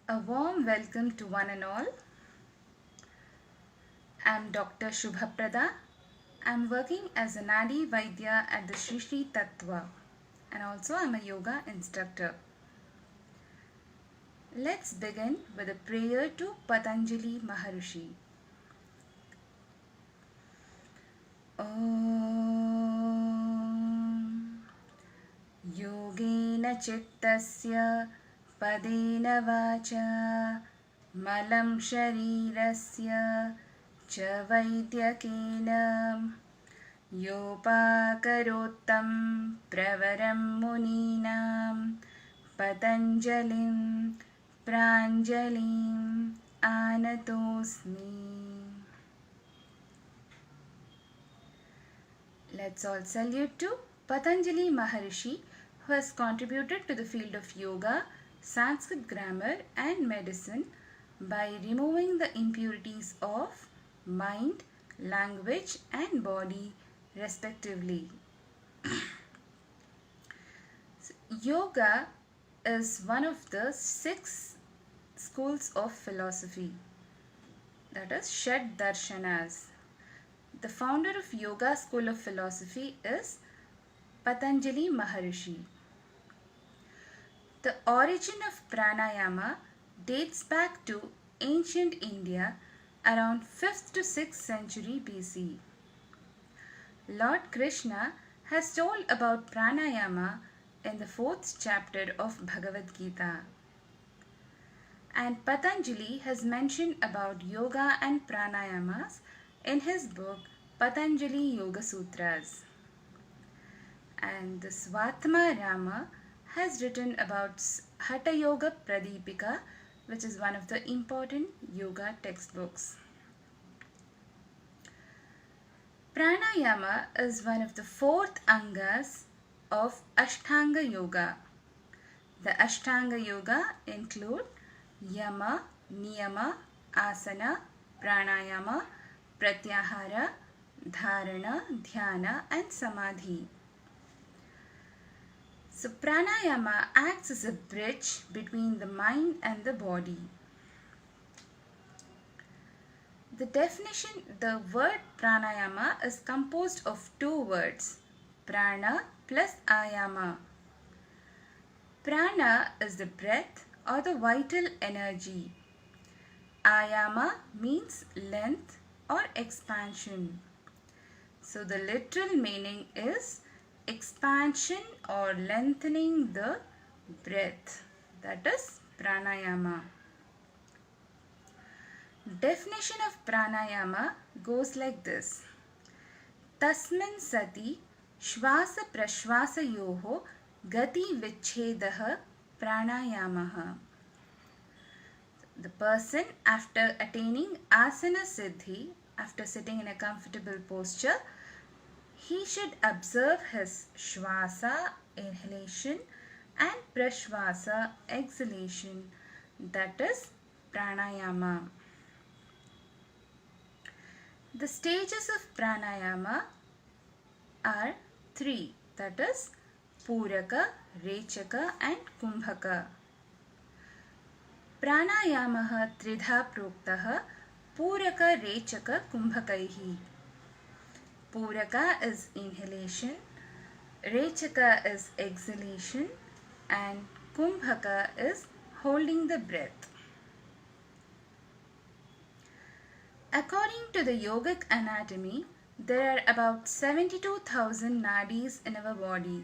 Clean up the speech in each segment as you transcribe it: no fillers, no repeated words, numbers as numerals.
A warm welcome to one and all. I'm Dr. Shubhaprada. I'm working as a Nadi Vaidya at the Shri Shri Tattva, and also I'm a yoga instructor. Let's begin with a prayer to Patanjali Maharishi. Om Yogena Chittasya Padena Vacha Malam Sharirasya Cha Vaidyakenam Yopakarottam Pravaram Muninam Patanjalim Pranjalim Anatosmi. Let's all salute to Patanjali Maharishi, who has contributed to the field of yoga, Sanskrit grammar and medicine by removing the impurities of mind, language and body respectively. Yoga is one of the 6 schools of philosophy, that is Shed Darshanas. The founder of Yoga School of Philosophy is Patanjali Maharishi. The origin of pranayama dates back to ancient India around 5th to 6th century BC. Lord Krishna has told about pranayama in the 4th chapter of Bhagavad Gita. And Patanjali has mentioned about yoga and pranayamas in his book Patanjali Yoga Sutras. And the Svatma Rama has written about Hatha Yoga Pradipika, which is one of the important yoga textbooks. Pranayama is one of the 4th angas of Ashtanga Yoga. The Ashtanga Yoga include Yama, Niyama, Asana, Pranayama, Pratyahara, Dharana, Dhyana and Samadhi. So pranayama acts as a bridge between the mind and the body. The definition, the word pranayama is composed of 2 words, prana plus ayama. Prana is the breath or the vital energy. Ayama means length or expansion. So the literal meaning is expansion or lengthening the breath, that is pranayama. Definition of pranayama goes like this: Tasmin sati shvasa prashvasayoho gati vichhedah pranayamaha. The person, after attaining asana siddhi, after sitting in a comfortable posture, he should observe his shvasa, inhalation, and prashvasa, exhalation, that is pranayama. The stages of pranayama are 3, that is Puraka, Rechaka and Kumbhaka. Pranayamah tridha proktah Puraka, Rechaka, Kumbhakaihi. Puraka is inhalation, Rechaka is exhalation and Kumbhaka is holding the breath. According to the yogic anatomy, there are about 72,000 nadis in our body.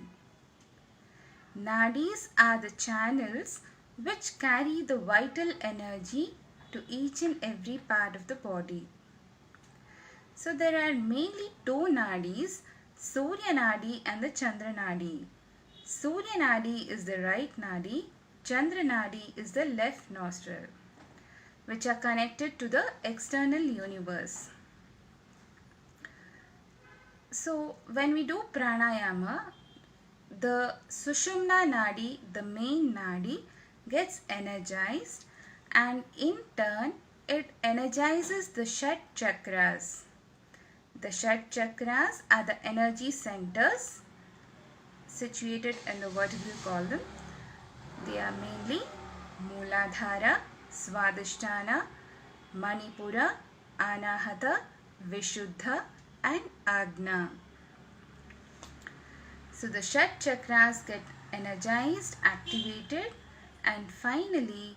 Nadis are the channels which carry the vital energy to each and every part of the body. So there are mainly 2 nadis, Surya Nadi and the Chandra Nadi. Surya Nadi is the right nadi, Chandra Nadi is the left nostril, which are connected to the external universe. So when we do pranayama, the Sushumna Nadi, the main nadi, gets energized and in turn it energizes the Shat Chakras. The Shat Chakras are the energy centers situated in the vertebral column. They are mainly Mooladhara, Swadhisthana, Manipura, Anahata, Vishuddha and Agna. So the Shat chakras get energized, activated, and finally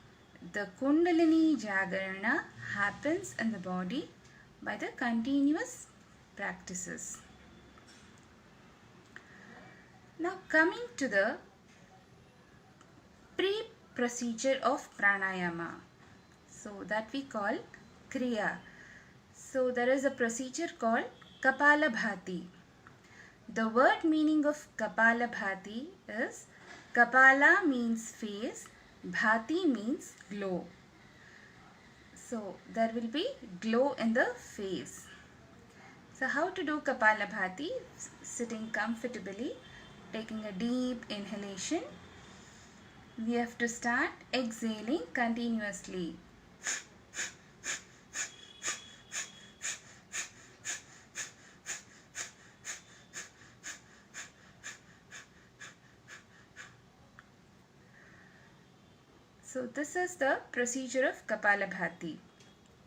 the Kundalini Jagarana happens in the body by the continuous practices. Now coming to the pre-procedure of pranayama, so that we call kriya. So there is a procedure called Kapalabhati. The word meaning of Kapalabhati is Kapala means face, Bhati means glow. So there will be glow in the face. So how to do Kapalabhati? Sitting comfortably, taking a deep inhalation. We have to start exhaling continuously. So this is the procedure of Kapalabhati.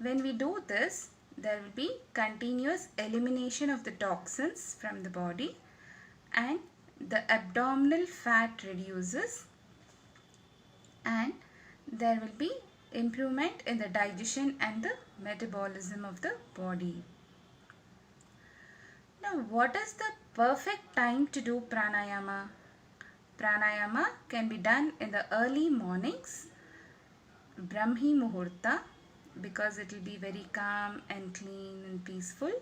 When we do this, there will be continuous elimination of the toxins from the body and the abdominal fat reduces and there will be improvement in the digestion and the metabolism of the body. Now, what is the perfect time to do pranayama? Pranayama can be done in the early mornings, Brahmi Muhurta, because it will be very calm and clean and peaceful.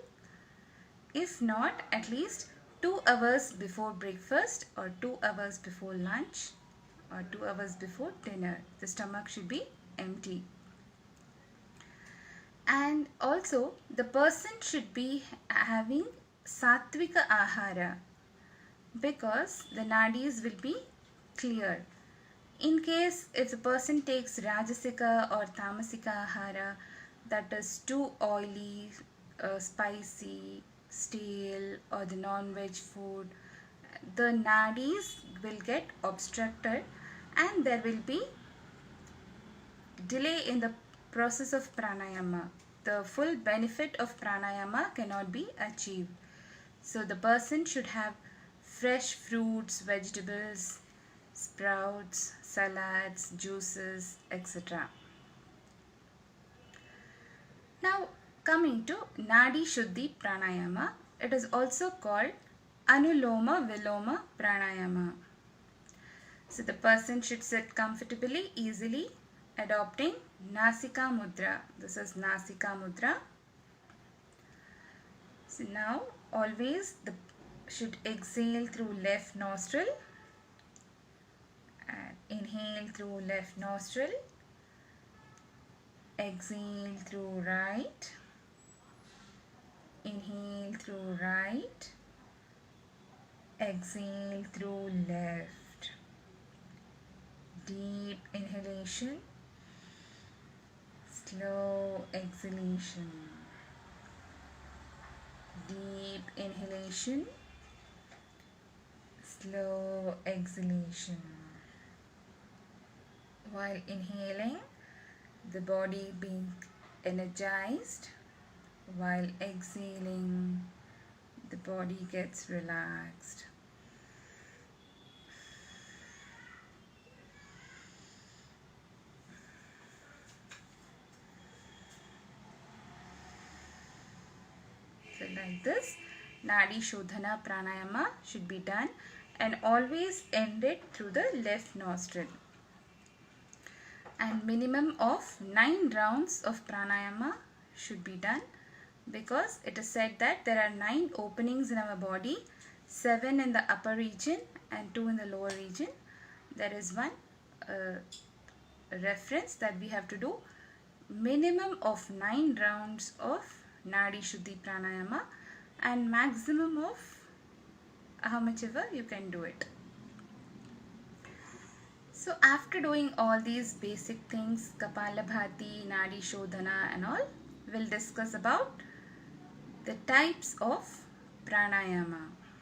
If not, at least 2 hours before breakfast or 2 hours before lunch or 2 hours before dinner. The stomach should be empty. And also the person should be having Satvika Ahara because the nadis will be clear. In case if the person takes Rajasika or Tamasika Ahara, that is too oily, spicy, stale or the non-veg food, the nadis will get obstructed and there will be delay in the process of pranayama. The full benefit of pranayama cannot be achieved. So the person should have fresh fruits, vegetables, sprouts, salads, juices, etc. Now coming to Nadi Shuddhi Pranayama, it is also called Anuloma Viloma Pranayama. So the person should sit comfortably, easily, adopting Nasika Mudra. This is Nasika Mudra. So now always should exhale through left nostril and inhale through left nostril, exhale through right, inhale through right, exhale through left. Deep inhalation, slow exhalation. Deep inhalation, slow exhalation. While inhaling, the body being energized. While exhaling, the body gets relaxed. So like this, Nadi Shodhana Pranayama should be done and always end it through the left nostril. And minimum of 9 rounds of pranayama should be done because it is said that there are 9 openings in our body, 7 in the upper region and 2 in the lower region. There is one reference that we have to do minimum of 9 rounds of Nadi Shuddhi Pranayama and maximum of how much ever you can do it. So after doing all these basic things, Kapalabhati, Nadi Shodhana and all, we'll discuss about the types of pranayama.